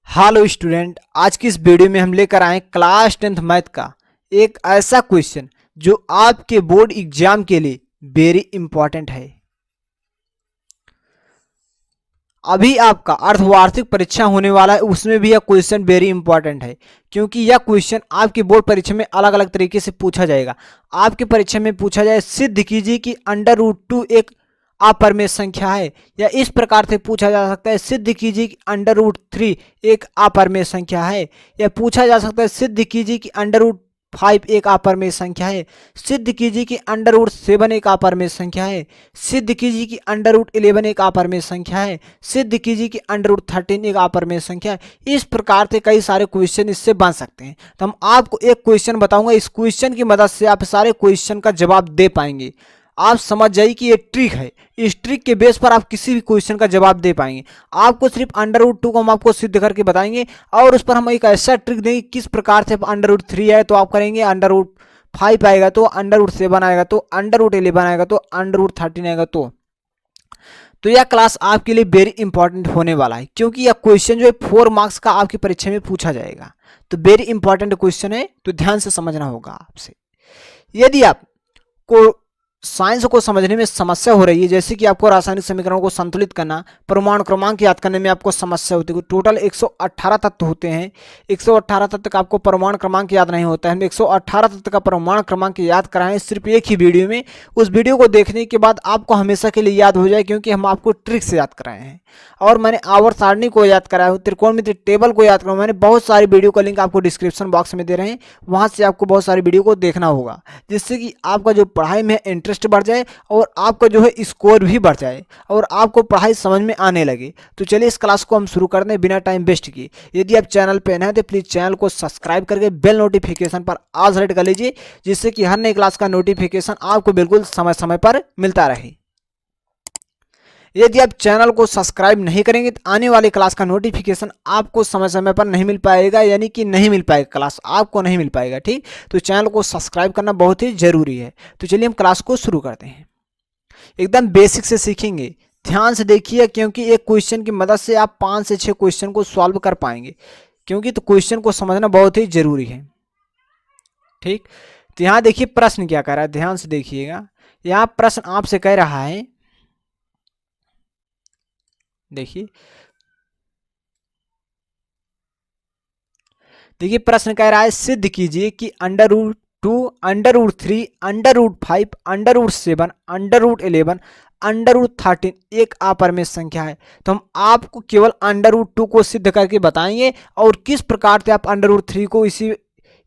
Hello student, आज की इस वीडियो में हम लेकर आए क्लास 10th मैथ का एक ऐसा क्वेश्चन जो आपके बोर्ड एग्जाम के लिए वेरी इंपॉर्टेंट है। अभी आपका अर्धवार्षिक परीक्षा होने वाला है, उसमें भी यह क्वेश्चन वेरी इंपॉर्टेंट है क्योंकि यह क्वेश्चन आपकी बोर्ड परीक्षा में अलग अलग तरीके से पूछा जाएगा। आपकी परीक्षा में पूछा जाए सिद्ध कीजिए कि √2 एक अपरिमेय संख्या है, या इस प्रकार से पूछा जा सकता है सिद्ध कीजिए कि √3 एक अपरिमेय संख्या है, या पूछा जा सकता है सिद्ध कीजिए कि √5 एक अपरिमेय संख्या है, सिद्ध कीजिए कि √7 एक अपरिमेय संख्या है, सिद्ध कीजिए कि √11 एक अपरिमेय संख्या है, सिद्ध कीजिए कि √13 एक अपरिमेय संख्या है। इस प्रकार से कई सारे क्वेश्चन इससे बन सकते हैं। तो हम आपको एक क्वेश्चन बताऊंगा, इस क्वेश्चन की मदद से आप सारे क्वेश्चन का जवाब दे पाएंगे। आप समझ जाइए कि ये ट्रिक है, इस ट्रिक के बेस पर आप किसी भी क्वेश्चन का जवाब दे पाएंगे। आपको सिर्फ √2 को हम आपको सिद्ध करके बताएंगे और उस पर हम एक ऐसा ट्रिक देंगे किस प्रकार से √3 है तो आप करेंगे, √5 आएगा तो √7 आएगा तो √11 आएगा तो √13 आएगा तो यह क्लास आपके लिए वेरी इंपॉर्टेंट होने वाला है क्योंकि यह क्वेश्चन जो है 4 मार्क्स का आपकी परीक्षा में पूछा जाएगा। तो वेरी इंपॉर्टेंट क्वेश्चन है, तो ध्यान से समझना होगा आपसे। यदि आप को साइंस को समझने में समस्या हो रही है, जैसे कि आपको रासायनिक समीकरणों को संतुलित करना, परमाणु क्रमांक याद करने में आपको समस्या होती है, टोटल 118 तत्व होते हैं, 118 तत्व का आपको परमाणु क्रमांक याद नहीं होता है, हम 118 तत्व का परमाणु क्रमांक याद कराएं सिर्फ एक ही वीडियो में। उस वीडियो को देखने के बाद आपको हमेशा के लिए याद हो जाए क्योंकि हम आपको ट्रिक से याद कराए हैं और मैंने आवर्त सारणी को याद कराया, त्रिकोणमिति टेबल को याद कराया। मैंने बहुत सारी वीडियो का लिंक आपको डिस्क्रिप्शन बॉक्स में दे रहे हैं, वहां से आपको बहुत सारी वीडियो को देखना होगा जिससे कि आपका जो पढ़ाई में इंटरेस्ट बढ़ जाए और आपका जो है स्कोर भी बढ़ जाए और आपको पढ़ाई समझ में आने लगे। तो चलिए इस क्लास को हम शुरू कर दें बिना टाइम वेस्ट किए। यदि आप चैनल पर नए हैं तो प्लीज़ चैनल को सब्सक्राइब करके बेल नोटिफिकेशन पर ऑल सेलेक्ट कर लीजिए जिससे कि हर नई क्लास का नोटिफिकेशन आपको बिल्कुल समय समय पर मिलता रहे। यदि आप चैनल को सब्सक्राइब नहीं करेंगे तो आने वाली क्लास का नोटिफिकेशन आपको समय समय पर नहीं मिल पाएगा, यानी कि नहीं मिल पाएगा, क्लास आपको नहीं मिल पाएगा। ठीक, तो चैनल को सब्सक्राइब करना बहुत ही जरूरी है। तो चलिए हम क्लास को शुरू करते हैं, एकदम बेसिक से सीखेंगे। ध्यान से देखिए क्योंकि एक क्वेश्चन की मदद से आप 5 से 6 क्वेश्चन को सॉल्व कर पाएंगे, क्योंकि तो क्वेश्चन को समझना बहुत ही जरूरी है। ठीक, तो यहाँ देखिए प्रश्न क्या कह रहा है, ध्यान से देखिएगा। यहाँ प्रश्न आपसे कह रहा है, देखिए देखिए प्रश्न कह रहा है सिद्ध कीजिए कि √2 √3 √5 √7 √11 √13 एक अपरिमेय संख्या है। तो हम आपको केवल √2 को सिद्ध करके बताएंगे और किस प्रकार से आप √3 को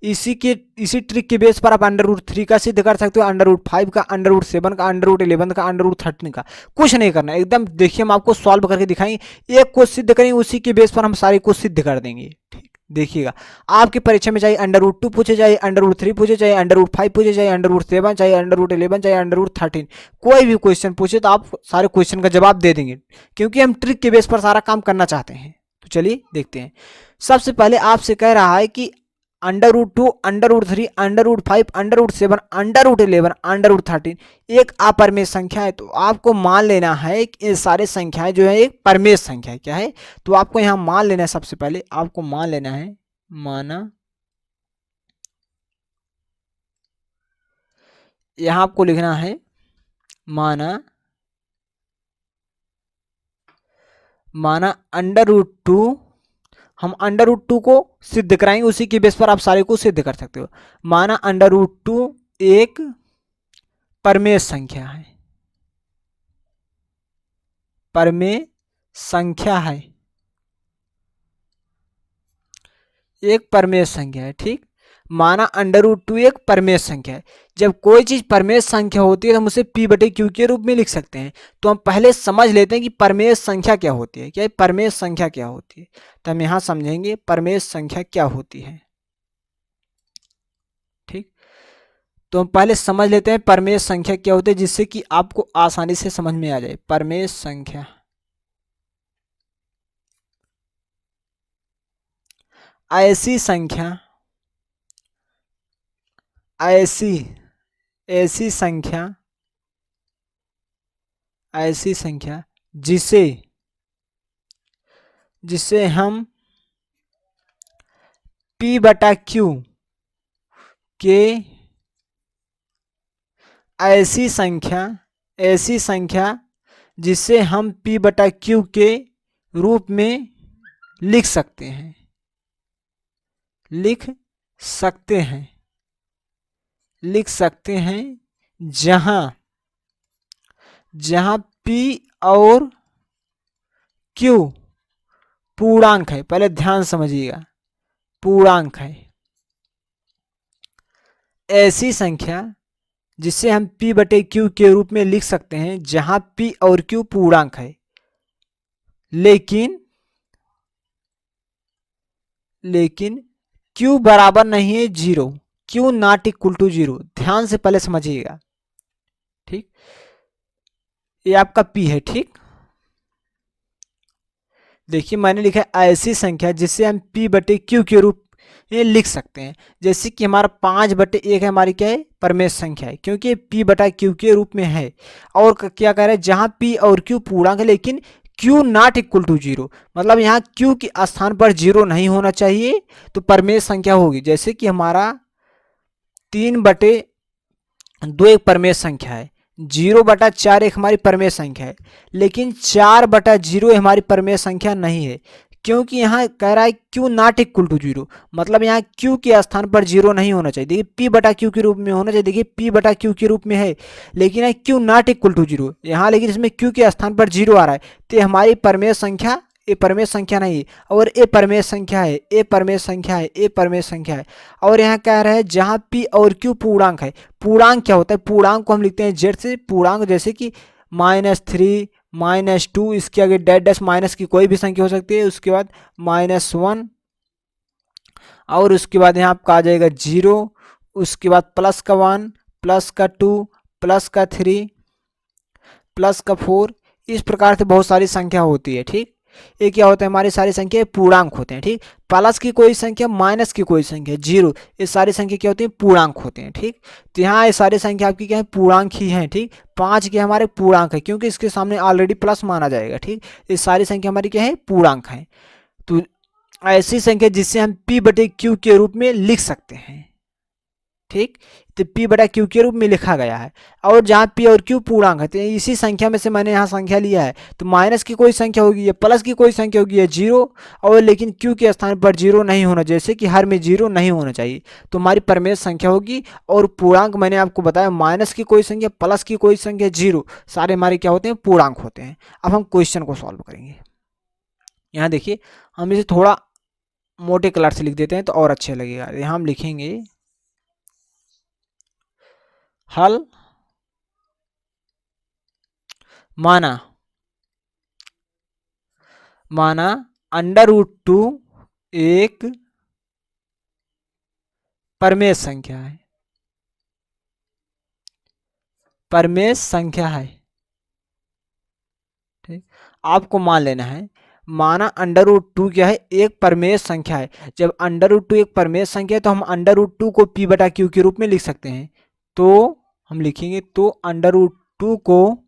इसी ट्रिक के बेस पर आप √3 का सिद्ध कर सकते हो, √5 का, √7 का, √11 का, √13 का। कुछ नहीं करना, एकदम देखिए हम आपको सॉल्व करके दिखाएंगे, एक को सिद्ध करेंगे उसी के बेस पर हम सारे को सिद्ध कर देंगे। ठीक, देखिएगा आपकी परीक्षा में चाहे √2 पूछे, चाहे √3 पूछे, चाहे √5 पूछे, चाहे √7, चाहे √11, चाहे √13, कोई भी क्वेश्चन पूछे तो आप सारे क्वेश्चन का जवाब दे देंगे क्योंकि हम ट्रिक के बेस पर सारा काम करना चाहते हैं। तो चलिए देखते हैं। सबसे पहले आपसे कह रहा है कि √2 √3 √5 √7 √11 √13 एक अपरिमेय संख्या है। तो आपको मान लेना है कि ये सारे संख्याएं जो है एक परिमेय संख्या है। क्या है, तो आपको यहां मान लेना है, सबसे पहले आपको मान लेना है, माना, यहां आपको लिखना है माना √2, हम √2 को सिद्ध कराएंगे उसी के बेस पर आप सारे को सिद्ध कर सकते हो। माना √2 एक परिमेय संख्या है, परिमेय संख्या है, एक परिमेय संख्या है। ठीक, माना √2 एक परिमेय संख्या है। जब कोई चीज परिमेय संख्या होती है तो हम उसे p/q के रूप में लिख सकते हैं। तो हम पहले समझ लेते हैं कि परिमेय संख्या क्या होती है। क्या परिमेय संख्या क्या होती है, तो हम यहां समझेंगे परिमेय संख्या क्या होती है। ठीक, तो हम पहले समझ लेते हैं परिमेय संख्या क्या होती है जिससे कि आपको आसानी से समझ में आ जाए। परिमेय संख्या ऐसी संख्या, ऐसी ऐसी संख्या, ऐसी संख्या जिसे जिसे हम P बटा Q के ऐसी संख्या जिसे हम P बटा Q के रूप में लिख सकते हैं जहां P और Q पूर्णांक है। पहले ध्यान समझिएगा, पूर्णांक है। ऐसी संख्या जिसे हम P बटे Q के रूप में लिख सकते हैं जहां P और Q पूर्णांक है, लेकिन Q बराबर नहीं है 0, Q नॉट इक्वल टू 0। ध्यान से पहले समझिएगा, ठीक। ये आपका P है, ठीक। देखिए मैंने लिखा है ऐसी संख्या जिसे हम P बटे Q के रूप में लिख सकते हैं। जैसे कि हमारा 5 बटे 1 है, हमारी क्या है, परमेश संख्या है, क्योंकि P बटा Q के रूप में है। और क्या कह रहे हैं, जहां P और Q पूर्णांक है लेकिन Q नॉट इक्वल टू 0, मतलब यहाँ Q के स्थान पर 0 नहीं होना चाहिए, तो परमेश संख्या होगी। जैसे कि हमारा 3 बटे 2 एक परमेश संख्या है, 0 बटा 4 एक हमारी परमेश संख्या है, लेकिन 4 बटा 0 हमारी परमेश संख्या नहीं है, क्योंकि यहाँ कह रहा है Q नॉट इक्वल टू 0, मतलब यहाँ Q के स्थान पर 0 नहीं होना चाहिए। देखिए P बटा Q के रूप में होना चाहिए, देखिए P बटा Q के रूप में है, लेकिन है Q नॉट इक्वल टू 0 यहाँ, लेकिन इसमें Q के स्थान पर 0 आ रहा है, तो हमारी परमेश संख्या ए परमेश संख्या नहीं है, और ए परमेश संख्या है, ए परमेश संख्या है, ए परमेश संख्या है। और यहाँ कह रहे हैं जहाँ P और Q पूर्णांक है। पूर्णांक क्या होता है, पूर्णांक को हम लिखते हैं Z से। पूर्णांक जैसे कि -3, -2, इसके आगे डैश डैश माइनस की कोई भी संख्या हो सकती है, उसके बाद -1, और उसके बाद यहाँ आपका आ जाएगा 0, उसके बाद प्लस का 1, प्लस का 2, प्लस का 3, प्लस का 4। इस प्रकार से बहुत सारी संख्या होती है, ठीक। ये क्या होता है, हमारी सारी संख्या पूर्णांक होते हैं, ठीक। प्लस की कोई संख्या, माइनस की कोई संख्या, 0, ये सारी संख्या क्या होती है, पूर्णांक होते हैं, ठीक। तो यहाँ ये सारी संख्या आपकी क्या है, पूर्णांक ही है, ठीक। 5 के हमारे पूर्णांक है, क्योंकि इसके सामने ऑलरेडी प्लस माना जाएगा, ठीक। ये सारी संख्या हमारी क्या है, पूर्णांक है। तो ऐसी संख्या जिससे हम P बटे Q के रूप में लिख सकते हैं, ठीक। तो P बटा Q के रूप में लिखा गया है, और जहाँ P और Q पूर्णांक है, तो इसी संख्या में से मैंने यहाँ संख्या लिया है। तो माइनस की कोई संख्या होगी या प्लस की कोई संख्या होगी या 0, और लेकिन Q के स्थान पर 0 नहीं होना, जैसे कि हर में 0 नहीं होना चाहिए, तो हमारी परमेश संख्या होगी। और पूर्णांक मैंने आपको बताया, माइनस की कोई संख्या, प्लस की कोई संख्या, 0, सारे हमारे क्या होते हैं, पूर्णांक होते हैं। अब हम क्वेश्चन को सॉल्व करेंगे। यहाँ देखिए, हम इसे थोड़ा मोटे कलर से लिख देते हैं तो और अच्छे लगेगा। यहाँ हम लिखेंगे हल माना √2 एक परमेश संख्या है, ठीक। आपको मान लेना है, माना √2 क्या है, एक परमेश संख्या है। जब √2 एक परमेश संख्या है तो हम √2 को P बटा Q के रूप में लिख सकते हैं। तो हम लिखेंगे, तो √2 को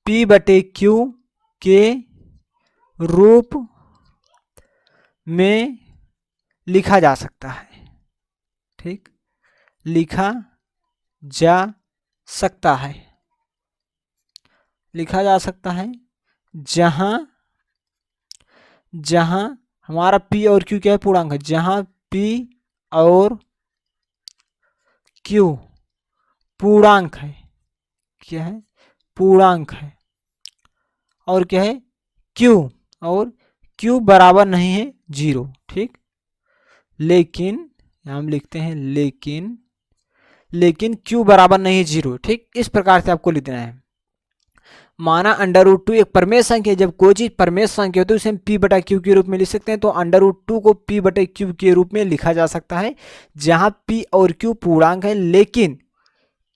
P बटे Q के रूप में लिखा जा सकता है, ठीक, लिखा जा सकता है, जहां हमारा P और Q क्या है, पूर्णांक है। जहां P और Q पूर्णांक है, क्या है, पूर्णांक है, और क्या है, Q, और Q बराबर नहीं है 0, ठीक। लेकिन हम लिखते हैं लेकिन Q बराबर नहीं है 0, ठीक। इस प्रकार से आपको लिख देना है। माना √2 एक परमेश संख्या है। जब कोई चीज परमेश संख्या होती है उसे हम P बटा Q के रूप में लिख सकते हैं। तो √2 को P बटे Q के रूप में लिखा जा सकता है, जहां P और Q पूर्णांक है, लेकिन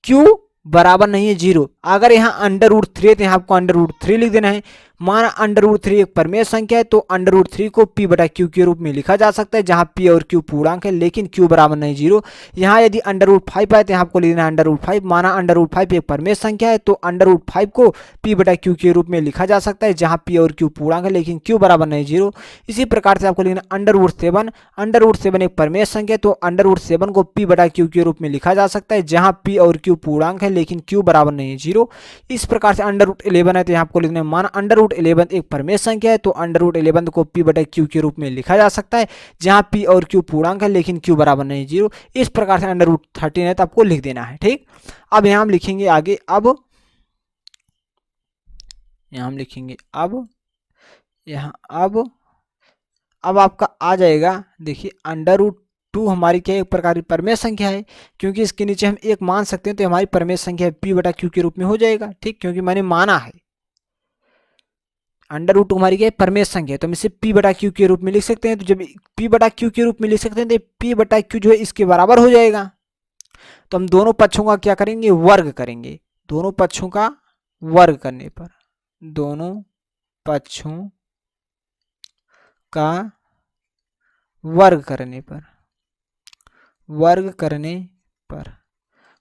Q बराबर नहीं है 0। अगर यहाँ अंडर रूट 3 है तो यहाँ आपको अंडर रूट 3 लिख देना है। माना अंडर रूट 3 एक परिमेय संख्या है तो अंडर रूट 3 को p बटा क्यू के रूप में लिखा जा सकता है, जहाँ p और q पूर्णांक है लेकिन q बराबर नहीं 0। यहाँ यदि अंडर रूट 5 आए तो यहाँ आपको लिखना है अंडर रूट 5। माना अंडर रूट 5 एक परिमेय संख्या है तो अंडर रूट 5 को p बटा क्यू के रूप में लिखा जा सकता है, जहाँ p और q पूर्णांक है लेकिन q बराबर नहीं 0। इसी प्रकार से आपको लिखना अंडर रूट 7। अंडर रूट 7 एक परिमेय संख्या है तो अंडर रूट 7 को p बटा क्यू के रूप में लिखा जा सकता है, जहाँ p और q पूर्णांक है लेकिन q बराबर नहीं है 0। इस प्रकार से अंडर रूट 11 है तो यहाँ आपको लिखना है माना अंडर रूट 11 एक परिमेय संख्या है तो अंडर रूट 11 को p बटा क्यू के रूप में लिखा जा सकता है, जहाँ p और q पूर्णांक है लेकिन q बराबर नहीं 0। इस प्रकार से अंडर रूट 13 है तो आपको लिख देना है। ठीक, अब यहाँ हम लिखेंगे आगे। अब यहाँ हम लिखेंगे अब आपका आ जाएगा, देखिए अंडर रूट 2 हमारी क्या एक प्रकार की परिमेय संख्या है, क्योंकि इसके नीचे हम एक मान सकते हैं तो हमारी परिमेय संख्या p बटा क्यू के रूप में हो जाएगा। ठीक, क्योंकि मैंने माना है अंडर रूट 2 हमारी क्या परिमेय संख्या है तो हम इसे p बटा क्यू के रूप में लिख सकते हैं। तो जब p बटा क्यू के रूप में लिख सकते हैं तो p बटा क्यू जो है इसके बराबर हो जाएगा। तो हम दोनों पक्षों का क्या करेंगे, वर्ग करेंगे। दोनों पक्षों का वर्ग करने पर, दोनों पक्षों का वर्ग करने पर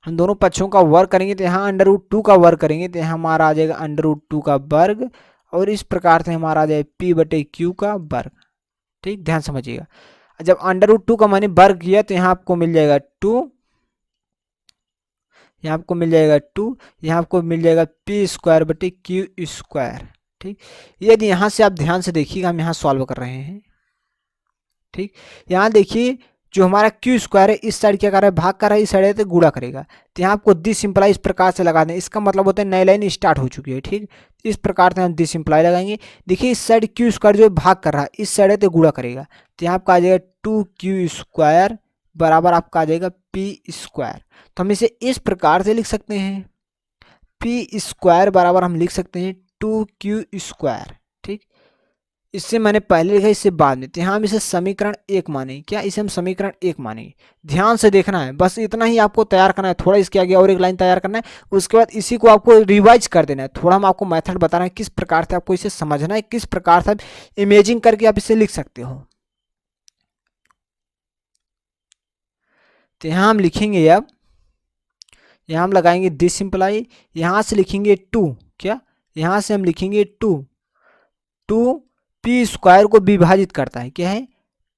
हम दोनों पक्षों का वर्ग करेंगे तो यहाँ अंडर रूट 2 का वर्ग करेंगे तो यहाँ हमारा आ जाएगा अंडर रूट 2 का वर्ग, और इस प्रकार से हमारा आ जाएगा p बटे क्यू का वर्ग। ठीक, ध्यान समझिएगा। जब अंडर रूट 2 का मैंने वर्ग किया तो यहाँ आपको मिल जाएगा 2, यहाँ आपको मिल जाएगा 2, यहाँ आपको मिल जाएगा p स्क्वायर बटे क्यू स्क्वायर। ठीक, यदि यहाँ से आप ध्यान से देखिएगा, हम यहाँ सॉल्व कर रहे हैं। ठीक, यहाँ देखिए जो हमारा क्यू स्क्वायर है इस साइड क्या कर रहा है, भाग कर रहा है, इस साइड है तो गुणा करेगा। तो यहाँ आपको दिस सिंप्लाई इस प्रकार से लगा दें, इसका मतलब होता है नई लाइन स्टार्ट हो चुकी है। ठीक, इस प्रकार से हम दिस सिंप्लाई लगाएंगे। देखिए इस साइड क्यू स्क्वायर जो है भाग कर रहा है, इस साइड है तो गुणा करेगा। तो यहाँ आपका आ जाएगा 2q स्क्वायर बराबर आपका आ जाएगा p स्क्वायर। तो हम इसे इस प्रकार से लिख सकते हैं, p स्क्वायर बराबर हम लिख सकते हैं 2q स्क्वायर। ठीक, इससे मैंने पहले लिखा, इससे बाद में। तो यहाँ हम इसे समीकरण 1 मानेंगे। क्या, इसे हम समीकरण 1 मानेंगे। ध्यान से देखना है, बस इतना ही आपको तैयार करना है। थोड़ा इसके आगे और एक लाइन तैयार करना है, उसके बाद इसी को आपको रिवाइज कर देना है। थोड़ा हम आपको मेथड बता रहे हैं किस प्रकार से आपको इसे समझना है, किस प्रकार से इमेजिंग करके आप इसे लिख सकते हो। तो यहाँ हम लिखेंगे, अब यहाँ हम लगाएंगे दिस सिंप्लाई, यहाँ से लिखेंगे 2, क्या, यहाँ से हम लिखेंगे 2 p स्क्वायर को विभाजित करता है। क्या है,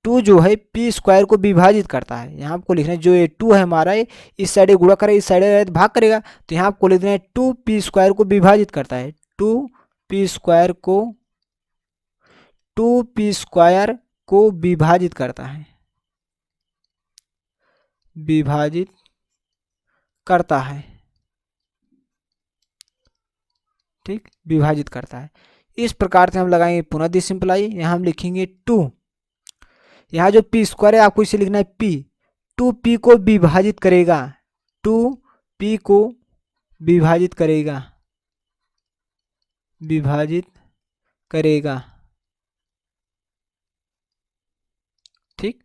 2 जो है p स्क्वायर को विभाजित करता है। यहाँ आपको लिखना है जो ये 2 है हमारा, इस साइड गुणा करे, इस साइड भाग करेगा। तो यहाँ आपको लिखना है 2p स्क्वायर को विभाजित करता है, 2p स्क्वायर को विभाजित करता है, ठीक, विभाजित करता है। इस प्रकार से हम लगाएंगे पुनः दिस सिंप्लाई। यहाँ हम लिखेंगे 2, यहाँ जो p स्क्वायर है आपको इसे लिखना है p, 2p को विभाजित करेगा, 2p को विभाजित करेगा। ठीक,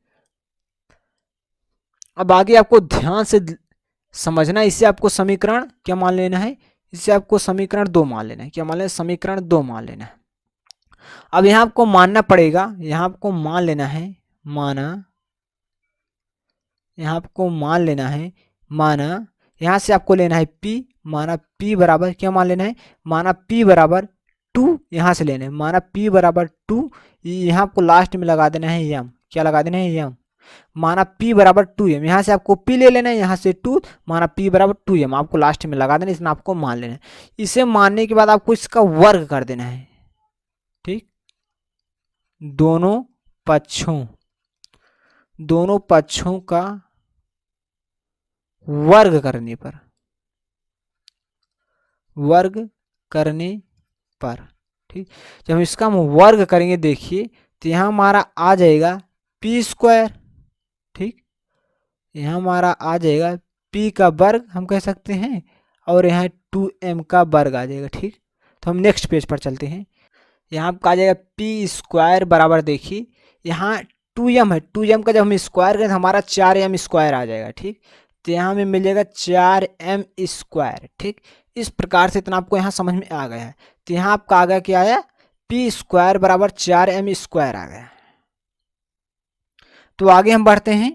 अब आगे आपको ध्यान से समझना है। इससे आपको समीकरण क्या मान लेना है, इससे आपको समीकरण 2 मान लेना है। क्या मान लेना है, समीकरण 2 मान लेना है। अब यहाँ आपको मानना पड़ेगा, यहाँ आपको मान लेना है, यहाँ आपको मान लेना है, माना यहाँ से आपको लेना है p, माना p बराबर क्या मान लेना है, माना p बराबर 2, यहाँ से लेना है माना p बराबर 2, यहाँ आपको लास्ट में लगा देना है m। क्या लगा देना है, m। माना p बराबर 2m, यहाँ से आपको p ले लेना है, यहाँ से 2, माना p बराबर 2m आपको लास्ट में लगा देना है, इसमें आपको मान लेना है। इसे मानने के बाद आपको इसका वर्ग कर देना है। ठीक, दोनों पक्षों का वर्ग करने पर, ठीक, जब इसका हम वर्ग करेंगे देखिए तो यहाँ हमारा आ जाएगा p स्क्वायर। ठीक, यहाँ हमारा आ जाएगा p का वर्ग हम कह सकते हैं, और यहाँ 2m का वर्ग आ जाएगा। ठीक, तो हम नेक्स्ट पेज पर चलते हैं। यहाँ आपका आ जाएगा p स्क्वायर बराबर, देखिए यहाँ 2m है, 2m का जब हम स्क्वायर करें तो हमारा 4m स्क्वायर आ जाएगा। ठीक, तो यहाँ हमें मिल जाएगा 4m²। ठीक, इस प्रकार से इतना आपको यहाँ समझ में आ गया है। तो यहाँ आपका आ गया क्या आया, p² बराबर 4m² आ गया। तो आगे हम बढ़ते हैं।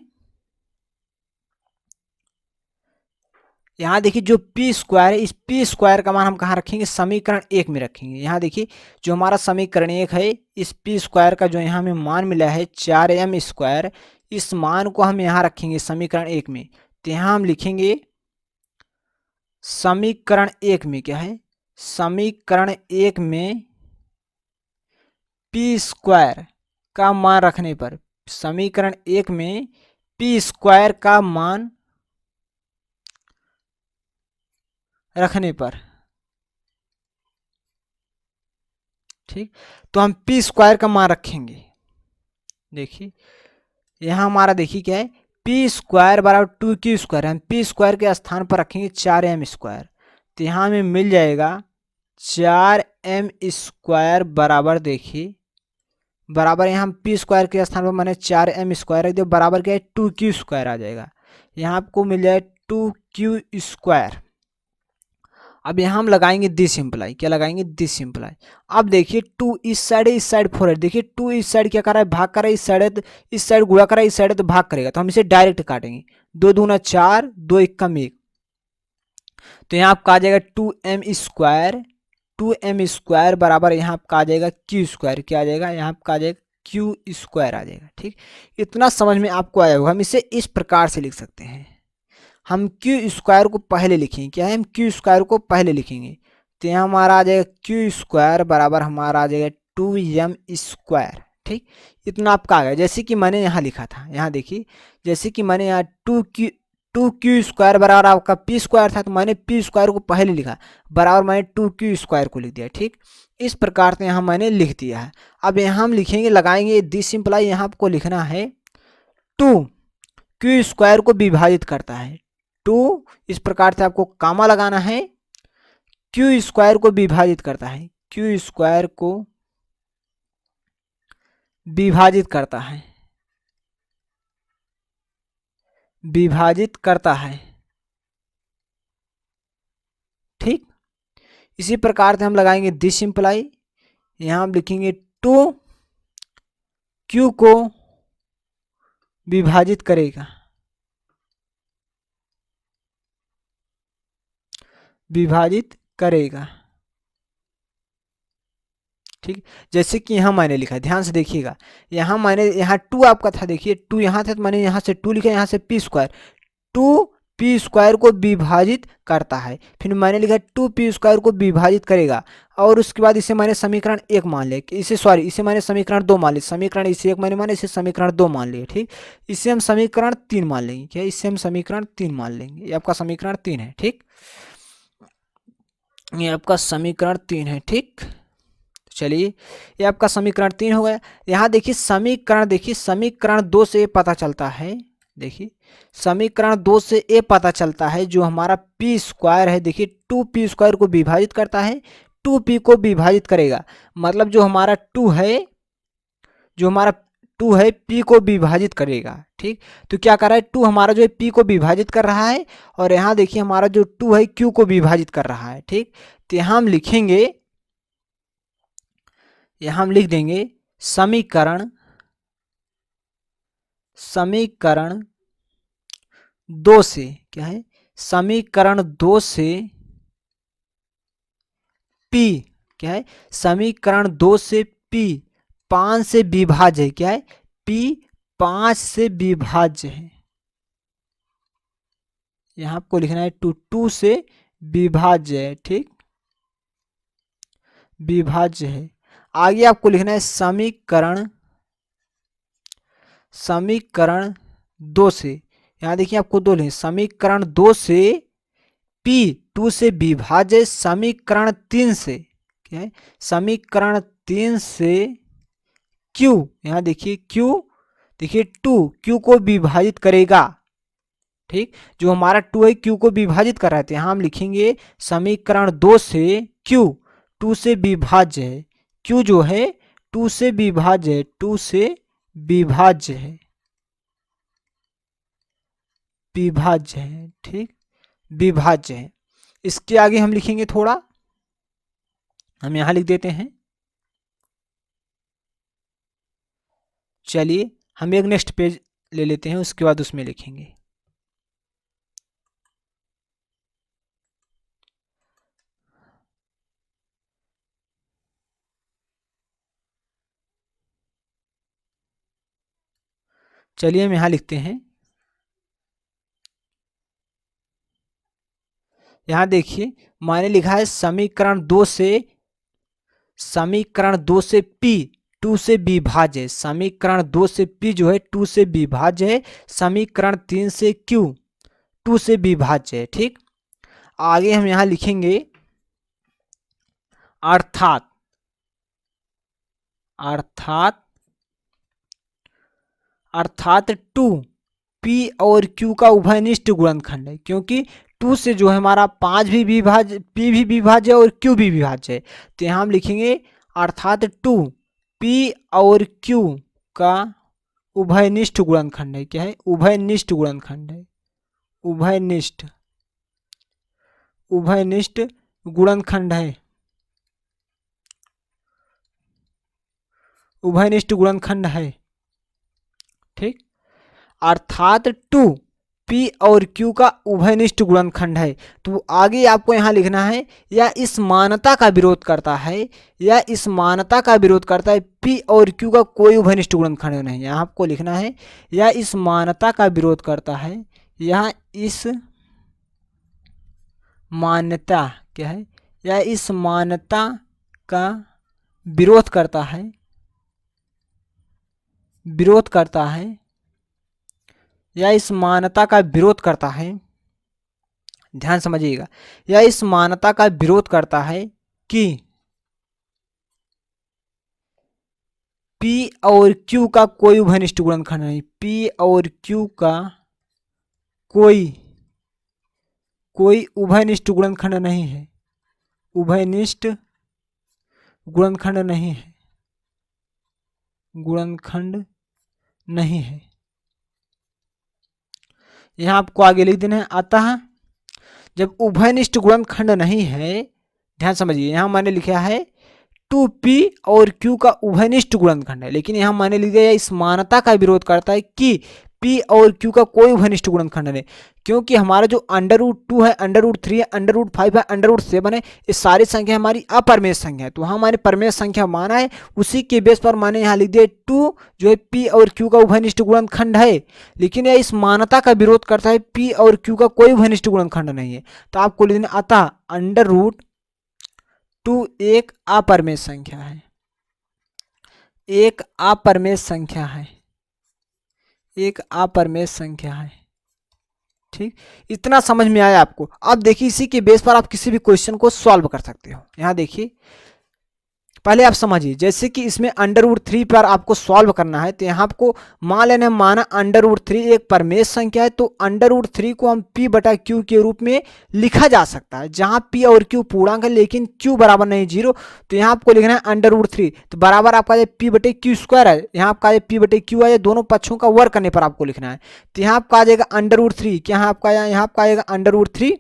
यहाँ देखिए जो p² है, इस p² का मान हम कहाँ रखेंगे, समीकरण 1 में रखेंगे। यहाँ देखिए जो हमारा समीकरण 1 है, इस p² का जो यहाँ हमें मान मिला है 4m², इस मान को हम यहाँ रखेंगे समीकरण 1 में। तो यहाँ हम लिखेंगे समीकरण 1 में क्या है, समीकरण 1 में p² का मान रखने पर, समीकरण 1 में p² का मान रखने पर, ठीक, तो हम p² का मान रखेंगे। देखिए यहाँ हमारा देखिए क्या है, p² बराबर 2q², हम p² के स्थान पर रखेंगे 4m²। तो यहाँ हमें मिल जाएगा 4m² बराबर, देखिए बराबर यहाँ हम p² के स्थान पर मैंने 4m² रख दिया, बराबर क्या है 2q² आ जाएगा। यहाँ आपको मिल जाए 2q²। अब यहाँ हम लगाएंगे डिसिम्प्लाई। क्या लगाएंगे, डिसिम्प्लाई। अब देखिए 2 इस साइड है, इस साइड 4 है। देखिए 2 इस साइड क्या कर रहा है, भाग कर रहा है, इस साइड है तो इस साइड गुणा कर रहा है, इस साइड है तो भाग करेगा। तो हम इसे डायरेक्ट काटेंगे, 2 दूना 4, 2 1 कम 1। तो यहाँ आपका आ जाएगा 2m²। 2m² बराबर यहाँ आपका आ जाएगा q²। क्या आ जाएगा, यहाँ आपका आ जाएगा q² आ जाएगा। ठीक, इतना समझ में आपको आया होगा। हम इसे इस प्रकार से लिख सकते हैं, हम q² को पहले लिखेंगे। क्या है, हम q² को पहले लिखेंगे। तो यहाँ हमारा आ जाएगा q² बराबर हमारा आ जाएगा 2m²। ठीक, इतना आपका आ गया। जैसे कि मैंने यहाँ लिखा था, यहाँ देखिए जैसे कि मैंने यहाँ 2q² बराबर आपका p² था, तो मैंने p² को पहले लिखा, बराबर मैंने 2q² को लिख दिया। ठीक, इस प्रकार से यहाँ मैंने लिख दिया है। अब यहाँ हम लिखेंगे, लगाएंगे डिसिम्प्लाई। यहाँ आपको लिखना है 2q² को विभाजित करता है 2, इस प्रकार से आपको कामा लगाना है, q² को विभाजित करता है, q² को विभाजित करता है, विभाजित करता है। ठीक, इसी प्रकार से हम लगाएंगे डिसिम्प्लाई। यहां हम लिखेंगे 2q को विभाजित करेगा, विभाजित करेगा। ठीक, जैसे कि यहाँ मैंने लिखा, ध्यान से देखिएगा। यहाँ मैंने यहाँ 2 आपका था, देखिए 2 यहाँ था, तो मैंने यहाँ से 2 लिखा, यहाँ से p²। 2p² को विभाजित करता है, फिर मैंने लिखा 2p² को विभाजित करेगा, और उसके बाद इसे मैंने समीकरण 1 मान लिया, इसे मैंने समीकरण 2 मान लिया। समीकरण इसे 1 मैंने माना, इसे समीकरण 2 मान लिया। ठीक, इसे हम समीकरण 3 मान लेंगे। क्या, इसे हम समीकरण 3 मान लेंगे। ये आपका समीकरण 3 है। ठीक, ये आपका समीकरण 3 है। ठीक, चलिए ये आपका समीकरण 3 हो गया। यहाँ देखिए समीकरण, देखिए समीकरण 2 से पता चलता है, देखिए समीकरण 2 से ये पता चलता है जो हमारा p² है, देखिए 2p² को विभाजित करता है, 2p को विभाजित करेगा। मतलब जो हमारा 2 है, जो हमारा 2 है p को विभाजित करेगा। ठीक, तो क्या कर रहा है, 2 हमारा जो है p को विभाजित कर रहा है, और यहाँ देखिए हमारा जो 2 है q को विभाजित कर रहा है। ठीक, तो यहाँ हम लिखेंगे, यहाँ हम लिख देंगे समीकरण 2 से, क्या है, समीकरण 2 से p, क्या है, समीकरण 2 से p 5 से विभाज्य है। क्या है, p 5 से विभाज्य है। यहाँ आपको लिखना है 2 से विभाज्य है। ठीक, विभाज्य है। आगे आपको लिखना है समीकरण 2 से, यहाँ देखिए आपको 2 लिखे, समीकरण 2 से p 2 से विभाज्य, समीकरण 3 से, क्या है, समीकरण 3 से q, यहाँ देखिए q, देखिए 2q को विभाजित करेगा। ठीक, जो हमारा 2 है q को विभाजित कर रहे थे, यहाँ हम लिखेंगे समीकरण 2 से q 2 से विभाज्य है, q जो है 2 से विभाज्य है, 2 से विभाज्य है, विभाज्य है। ठीक, विभाज्य है। इसके आगे हम लिखेंगे थोड़ा, हम यहां लिख देते हैं। चलिए हम एक नेक्स्ट पेज ले लेते हैं, उसके बाद उसमें लिखेंगे। चलिए हम यहां लिखते हैं। यहां देखिए मैंने लिखा है समीकरण 2 से P 2 से विभाज्य है। समीकरण 2 से P जो है 2 से विभाज्य है। समीकरण 3 से Q 2 से विभाज्य है। ठीक, आगे हम यहां लिखेंगे अर्थात, अर्थात अर्थात 2 P और Q का उभयनिष्ठ गुणनखंड है। क्योंकि 2 से जो है हमारा 5 भी विभाज्य, P भी विभाज्य है और Q भी विभाज्य है। तो यहाँ हम लिखेंगे अर्थात 2 P और Q का उभयनिष्ठ गुणनखंड है। क्या है? उभयनिष्ठ गुणनखंड है। उभयनिष्ठ, उभयनिष्ठ गुणनखंड है। उभयनिष्ठ गुणनखंड है। ठीक, अर्थात 2 P और Q का उभयनिष्ठ गुणनखंड है। तो आगे आपको यहां लिखना है या इस मान्यता का विरोध करता है, या इस मान्यता का विरोध करता है P और Q का कोई उभयनिष्ठ गुणनखंड नहीं। यहां आपको लिखना है या इस मान्यता का विरोध करता है, या इस मान्यता, क्या है, या इस मान्यता का विरोध करता है, विरोध करता है, या इस मान्यता का विरोध करता है। ध्यान समझिएगा, या इस मान्यता का विरोध करता है कि P और Q का कोई उभयनिष्ठ गुणनखंड नहीं। P और Q का कोई उभयनिष्ठ गुणनखंड नहीं है। उभयनिष्ठ गुणनखंड नहीं है। गुणनखंड नहीं है। यहां आपको आगे लिख देना है। अतः जब उभयनिष्ठ गुणनखंड नहीं है, ध्यान समझिए, यहां मैंने लिखा है 2P और Q का उभयनिष्ठ गुणनखंड है, लेकिन यहां मैंने लिख दिया इस मान्यता का विरोध करता है कि P और Q का कोई उभयनिष्ठ गुणनखंड नहीं। क्योंकि हमारा जो √2 है, √3 है, √5 है, √7 है, ये सारी संख्या हमारी अपरमेय संख्या है। तो वहां मैंने परमेय संख्या माना है, उसी के बेस पर मैंने यहाँ लिख दिया 2 जो है P और Q का उभयनिष्ठ गुणनखंड है, लेकिन यह इस मान्यता का विरोध करता है P और Q का कोई उभयनिष्ठ गुणनखंड नहीं है। तो आपको लिख देना अतः √2 एक अपरमेय संख्या है। एक अपरमेय संख्या है। एक अपरमेय संख्या है। ठीक, इतना समझ में आया आपको। अब देखिए इसी के बेस पर आप किसी भी क्वेश्चन को सॉल्व कर सकते हो। यहां देखिए पहले आप समझिए, जैसे कि इसमें √3 पर आपको सॉल्व करना है, तो यहाँ आपको मान लेना, माना √3 एक परमेय संख्या है, तो √3 को हम P बटा Q के रूप में लिखा जा सकता है, जहाँ P और Q पूर्णांक है लेकिन Q बराबर नहीं 0। तो यहाँ आपको लिखना है √3 तो बराबर आपका P बटे Q स्क्वायर है। यहाँ आपका P बटे Q है, दोनों पक्षों का वर्ग करने पर आपको लिखना है। तो यहाँ आपका आ जाएगा √3, क्या यहाँ आपका आएगा √3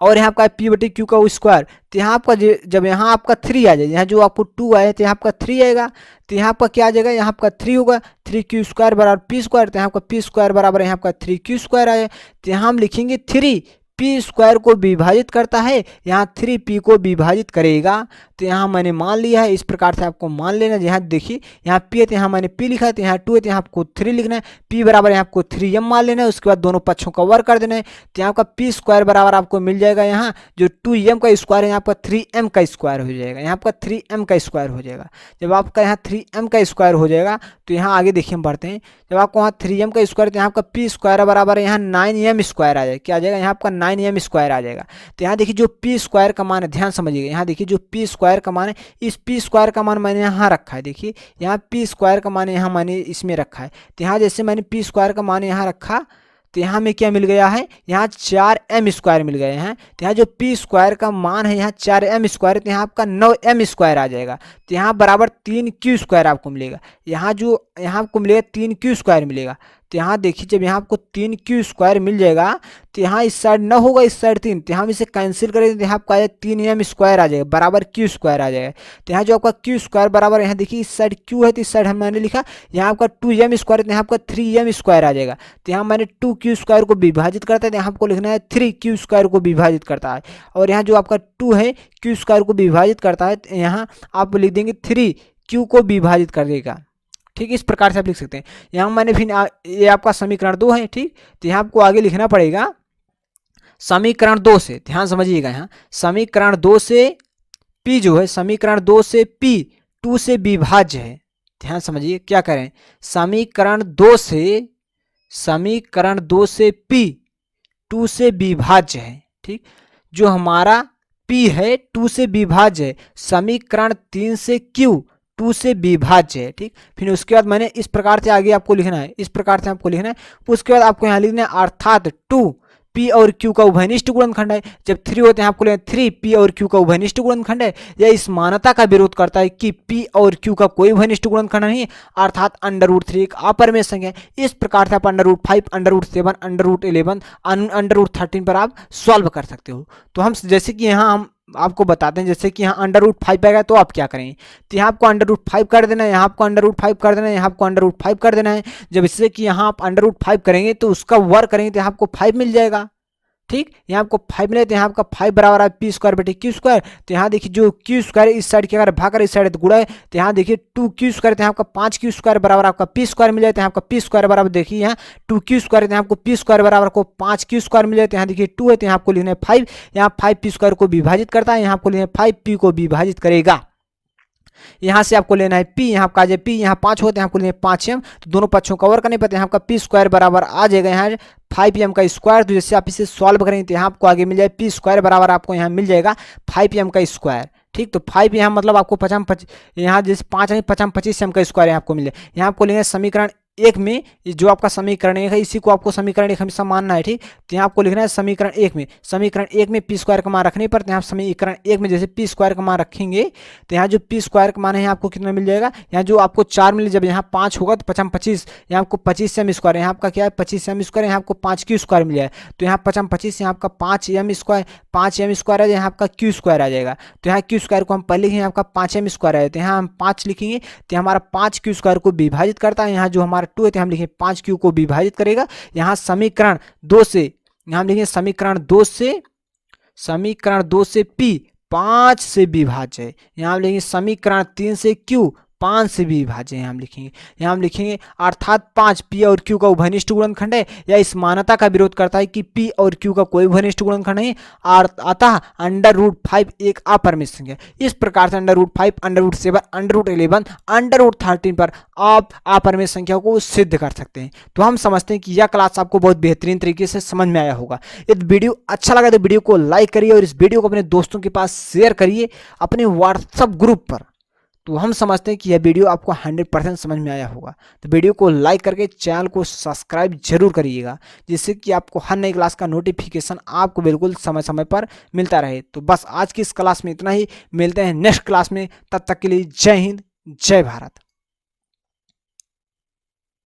और यहाँ आपका P बटे Q का स्क्वायर। तो यहाँ आपका जब यहाँ आपका 3 आ जाएगा, यहाँ जो आपको 2 आया तो यहाँ आपका 3 आएगा। तो यहाँ आपका क्या आ जाएगा, यहाँ आपका 3 होगा, 3Q स्क्वायर बराबर P स्क्वायर। तो यहाँ आपका P स्क्वायर बराबर यहाँ आपका 3Q स्क्वायर आया। तो यहाँ हम लिखेंगे 3 P स्क्वायर को विभाजित करता है, यहाँ 3P को विभाजित करेगा। तो यहाँ मैंने मान लिया है, इस प्रकार से आपको मान लेना। यहाँ देखिए यहाँ P है तो यहाँ मैंने P लिखा है, तो यहाँ 2 है तो यहाँ आपको 3 लिखना है। P बराबर यहाँ आपको 3m मान लेना है, उसके बाद दोनों पक्षों का वर्ग कर देना है। तो यहाँ आपका P स्क्वायर बराबर आपको मिल जाएगा, यहाँ जो 2m का स्क्वायर है यहाँ आपका 3m का स्क्वायर हो जाएगा। यहाँ आपका 3m का स्क्वायर हो जाएगा। जब आपका यहाँ 3m का स्क्वायर हो जाएगा तो यहाँ आगे देखिए हम बढ़ते हैं। जब आपको वहाँ 3m का स्क्वायर, तो यहाँ आपका P स्क्वायर बराबर यहाँ 9m स्क्वायर आ जाएगा। क्या आ जाएगा, यहाँ आपका 9m स्क्वायर आ जाएगा। तो यहाँ देखिए जो P स्क्वायर का मान है, ध्यान समझिएगा, यहाँ देखिए जो P स्क्वायर का मान है, इस P स्क्वायर का मान मैंने यहाँ रखा है। देखिए यहाँ P स्क्वायर का मान यहाँ मैंने इसमें रखा है। तो यहाँ जैसे मैंने P स्क्वायर का मान यहाँ रखा, तो यहाँ में क्या मिल गया है, यहाँ 4m स्क्वायर मिल गए हैं। तो यहाँ जो P स्क्वायर का मान है यहाँ 4m स्क्वायर, तो यहाँ आपका 9m स्क्वायर आ जाएगा। तो यहाँ बराबर 3Q स्क्वायर आपको मिलेगा। यहाँ जो यहाँ आपको मिलेगा 3Q स्क्वायर मिलेगा। तो यहाँ देखिए जब यहाँ आपको 3q² मिल जाएगा तो यहाँ इस साइड न होगा, इस साइड 3, तो यहाँ हम इसे कैंसिल करेंगे तो यहाँ आपका आ जाएगा 3m² आ जाएगा बराबर q² आ जाएगा। तो यहाँ जो आपका q² बराबर, यहाँ देखिए इस साइड q है तो इस साइड मैंने लिखा यहाँ आपका 2m² तो यहाँ आपका 3m² आ जाएगा। तो यहाँ मैंने 2q² को विभाजित करता है तो यहाँ आपको लिखना है 3q² को विभाजित करता है, और यहाँ जो आपका 2 है q² को विभाजित करता है तो यहाँ आप लिख देंगे 3q को विभाजित कर देगा। ठीक, इस प्रकार से आप लिख सकते हैं। यहाँ मैंने फिर ये आपका समीकरण 2 है। ठीक, तो यहाँ आपको आगे लिखना पड़ेगा समीकरण 2 से, ध्यान समझिएगा, यहाँ समीकरण 2 से p जो है, समीकरण 2 से p 2 से विभाज्य है। ध्यान समझिए क्या करें, समीकरण 2 से p 2 से विभाज्य है। ठीक, जो हमारा p है 2 से विभाज्य है, समीकरण 3 से q 2 से विभाज्य है। ठीक, फिर उसके बाद मैंने इस प्रकार से आगे आपको लिखना है, इस प्रकार से आपको लिखना है। उसके बाद आपको यहाँ लिखना है अर्थात 2 p और q का उभयनिष्ठ गुणनखंड है। जब 3 होते हैं आपको लिखना है 3 p और q का उभयनिष्ठ गुणनखंड है। यह इस मान्यता का विरोध करता है कि p और q का कोई उभयनिष्ठ गुणनखंड नहीं है, अर्थात √3 एक अपरिमेय संख्या है। इस प्रकार से आप √5, √7, √11, √13 पर आप सॉल्व कर सकते हो। तो हम जैसे कि यहाँ हम आपको बताते हैं, जैसे कि यहाँ √5 आएगा तो आप क्या करेंगे, तो यहाँ आपको √5 कर देना है, यहाँ आपको √5 कर देना है, यहाँ आपको √5 कर देना है। जब इससे कि यहाँ आप √5 करेंगे तो उसका वर्ग करेंगे तो यहाँ आपको 5 मिल जाएगा। ठीक, यहाँ आपको 5 मिले तो यहाँ आपका 5 बराबर है p² बटे q²। तो यहाँ देखिए जो q² इस साइड की अगर भाग कर इस साइड तो गुणा है, तो यहाँ देखिए 2q² तो यहाँ आपका 5q² बराबर आपका p² मिल जाए। तो यहाँ आपका p² बराबर देखिए यहाँ 2q² तो यहाँ आपको p² बराबर आपको 5q² मिल जाए। तो यहाँ देखिए 2 है तो यहाँ आपको लिखना है 5, यहाँ 5p² को विभाजित करता है, यहाँ आपको लिखना है 5p को विभाजित करेगा। यहाँ से आपको लेना है p, यहाँ आपका आ जाए p, यहाँ 5 होते हैं आपको लेना है 5m, तो दोनों पक्षों का वर्ग करने पर यहाँ आपका p² बराबर आ जाएगा यहाँ 5m का स्क्वायर। तो जैसे आप इसे सॉल्व करेंगे तो यहाँ आपको आगे मिल जाए p² बराबर आपको यहाँ मिल जाएगा 5m का स्क्वायर। ठीक, तो 5 यहाँ मतलब आपको 50, यहाँ जैसे 5 है 50 25m का स्क्वायर यहाँ आपको मिल जाए। यहाँ आपको लेंगे समीकरण 1 में, जो आपका समीकरण 1 है इसी को आपको समीकरण 1 हमेशा मानना है। ठीक, तो यहाँ आपको लिखना है समीकरण 1 में, समीकरण 1 में p² का मान रखने पर यहाँ समीकरण 1 में जैसे p² का मान रखेंगे तो यहाँ जो p² का मान है आपको कितना मिल जाएगा, यहाँ जो आपको 4 मिले, जब यहाँ 5 होगा तो 50 25, यहाँ आपको 25m², यहाँ आपका क्या है 25m², यहाँ आपको 5q² मिल जाए। तो यहाँ 50 25 यहाँ आपका 5m² है, यहाँ आपका q² आ जाएगा। तो यहाँ q² को हम पहले लिखेंगे आपका 5m² है, तो यहाँ हम 5 लिखेंगे तो हमारा 5q² को विभाजित करता है। यहाँ जो हमारा 2 है तो हम लिखेंगे 5q को विभाजित करेगा। यहाँ समीकरण 2 से, यहाँ हम लिखेंगे समीकरण 2 से p 5 से विभाज्य है। यहाँ हम लिखेंगे समीकरण 3 से q 5 से विभाज्य है। यहाँ हम लिखेंगे अर्थात 5 p और q का उभयनिष्ठ गुणनखंड है। या इस मान्यता का विरोध करता है कि p और q का कोई उभयनिष्ठ गुणनखंड नहीं, अतः √5 एक अपरिमेय संख्या। इस प्रकार से √5, √7, √11, √13 पर आप अपरिमेय संख्या को सिद्ध कर सकते हैं। तो हम समझते हैं कि यह क्लास आपको बहुत बेहतरीन तरीके से समझ में आया होगा। यदि वीडियो अच्छा लगा तो वीडियो को लाइक करिए और इस वीडियो को अपने दोस्तों के पास शेयर करिए अपने व्हाट्सएप ग्रुप पर। तो हम समझते हैं कि यह वीडियो आपको 100% समझ में आया होगा। तो वीडियो को लाइक करके चैनल को सब्सक्राइब जरूर करिएगा, जिससे कि आपको हर नई क्लास का नोटिफिकेशन आपको बिल्कुल समय समय पर मिलता रहे। तो बस आज की इस क्लास में इतना ही, मिलते हैं नेक्स्ट क्लास में, तब तक के लिए जय हिंद जय भारत।